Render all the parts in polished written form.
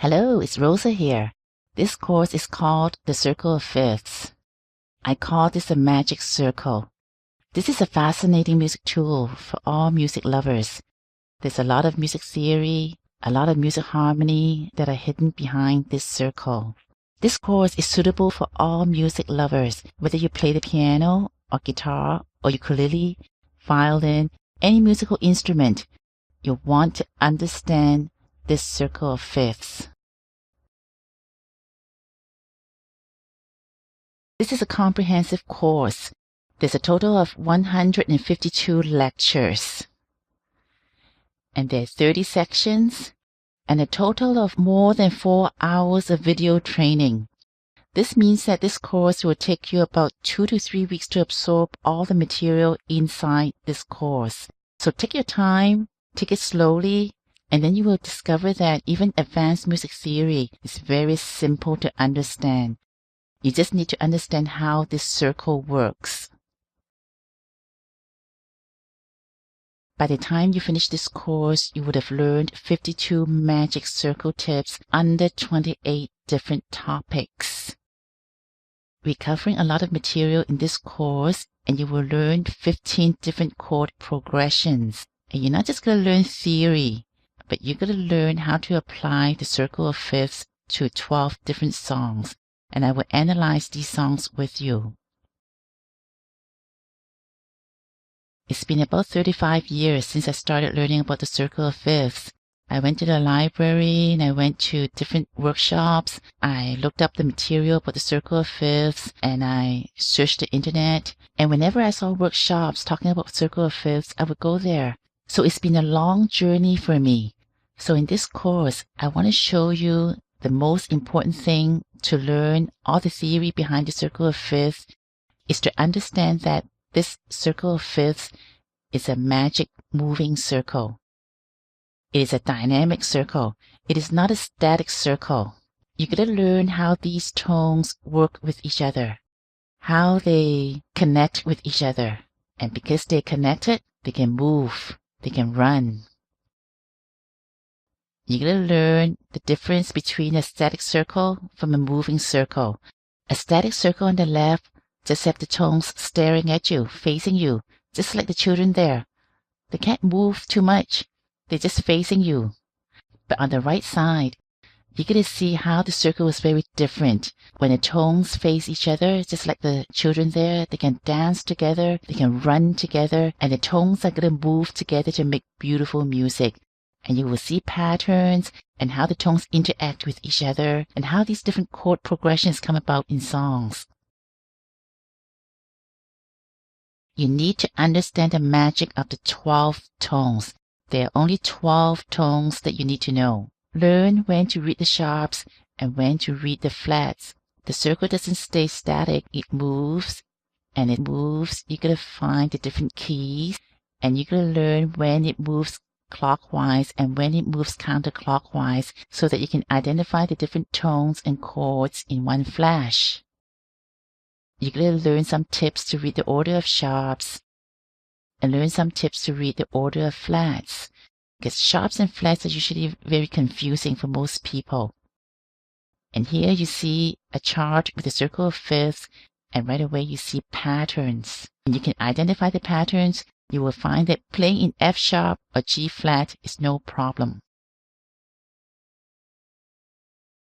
Hello, it's Rosa here. This course is called The Circle of Fifths. I call this a magic circle. This is a fascinating music tool for all music lovers. There's a lot of music theory, a lot of music harmony that are hidden behind this circle. This course is suitable for all music lovers, whether you play the piano or guitar or ukulele, violin, any musical instrument. You'll want to understand this circle of fifths. This is a comprehensive course. There's a total of 152 lectures. And there are 30 sections and a total of more than 4 hours of video training. This means that this course will take you about 2 to 3 weeks to absorb all the material inside this course. So take your time, take it slowly, and then you will discover that even advanced music theory is very simple to understand. You just need to understand how this circle works. By the time you finish this course, you would have learned 52 magic circle tips under 28 different topics. We're covering a lot of material in this course, and you will learn 15 different chord progressions. And you're not just going to learn theory, but you're going to learn how to apply the circle of fifths to 12 different songs, and I will analyze these songs with you. It's been about 35 years since I started learning about the circle of fifths. I went to the library and I went to different workshops. I looked up the material about the circle of fifths and I searched the internet. And whenever I saw workshops talking about circle of fifths, I would go there. So it's been a long journey for me. So in this course, I want to show you the most important thing to learn all the theory behind the circle of fifths is to understand that this circle of fifths is a magic moving circle. It is a dynamic circle. It is not a static circle. You're going to learn how these tones work with each other, how they connect with each other. And because they're connected, they can move, they can run. You're going to learn the difference between a static circle from a moving circle. A static circle on the left just have the tones staring at you, facing you, just like the children there. They can't move too much. They're just facing you. But on the right side, you're going to see how the circle is very different. When the tones face each other, just like the children there, they can dance together, they can run together, and the tones are going to move together to make beautiful music. And you will see patterns and how the tones interact with each other and how these different chord progressions come about in songs. You need to understand the magic of the 12 tones. There are only 12 tones that you need to know. Learn when to read the sharps and when to read the flats. The circle doesn't stay static. It moves and it moves. You're going to find the different keys and you're going to learn when it moves clockwise and when it moves counterclockwise so that you can identify the different tones and chords in one flash. You're going to learn some tips to read the order of sharps and learn some tips to read the order of flats, because sharps and flats are usually very confusing for most people. And here you see a chart with a circle of fifths, and right away you see patterns. And you can identify the patterns. You will find that playing in F sharp or G flat is no problem.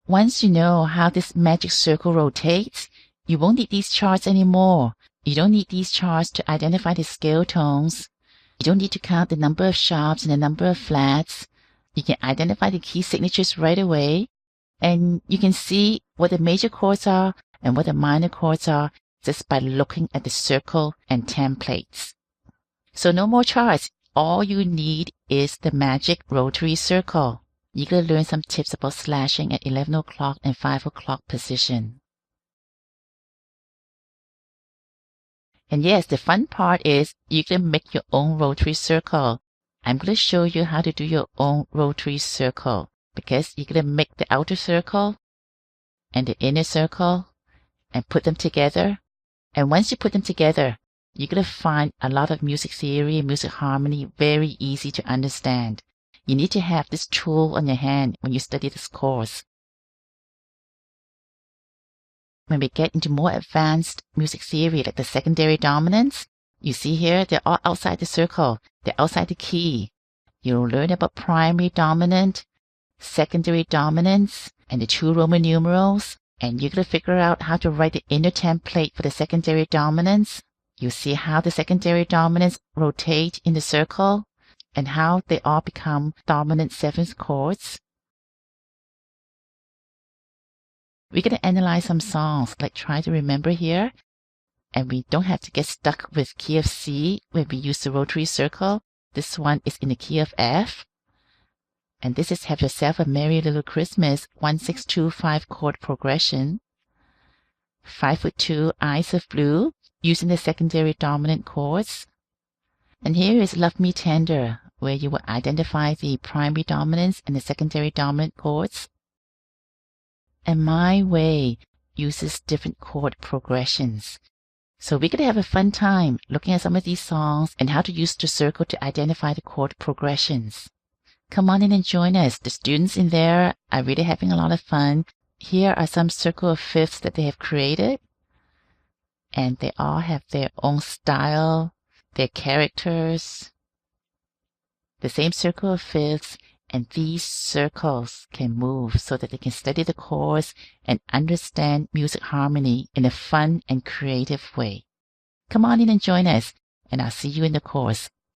Once you know how this magic circle rotates, you won't need these charts anymore. You don't need these charts to identify the scale tones. You don't need to count the number of sharps and the number of flats. You can identify the key signatures right away, and you can see what the major chords are and what the minor chords are just by looking at the circle and templates. So no more charts. All you need is the magic rotary circle. You're going to learn some tips about slashing at 11 o'clock and 5 o'clock position. And yes, the fun part is you can make your own rotary circle. I'm going to show you how to do your own rotary circle because you're going to make the outer circle and the inner circle and put them together. And once you put them together, you're going to find a lot of music theory and music harmony very easy to understand. You need to have this tool on your hand when you study this course. When we get into more advanced music theory like the secondary dominants, you see here they're all outside the circle. They're outside the key. You'll learn about primary dominant, secondary dominants, and the 2 Roman numerals. And you're going to figure out how to write the inner template for the secondary dominants. You see how the secondary dominants rotate in the circle and how they all become dominant 7th chords. We're going to analyze some songs, like try to remember here. And we don't have to get stuck with key of C when we use the rotary circle. This one is in the key of F. And this is Have Yourself a Merry Little Christmas 1-6-2-5 chord progression. 5/2 Eyes of Blue using the secondary dominant chords. And here is Love Me Tender, where you will identify the primary dominants and the secondary dominant chords. And My Way uses different chord progressions. So we're going to have a fun time looking at some of these songs and how to use the circle to identify the chord progressions. Come on in and join us. The students in there are really having a lot of fun. Here are some circle of fifths that they have created. And they all have their own style, their characters. The same circle of fifths, and these circles can move so that they can study the chords and understand music harmony in a fun and creative way. Come on in and join us, and I'll see you in the course.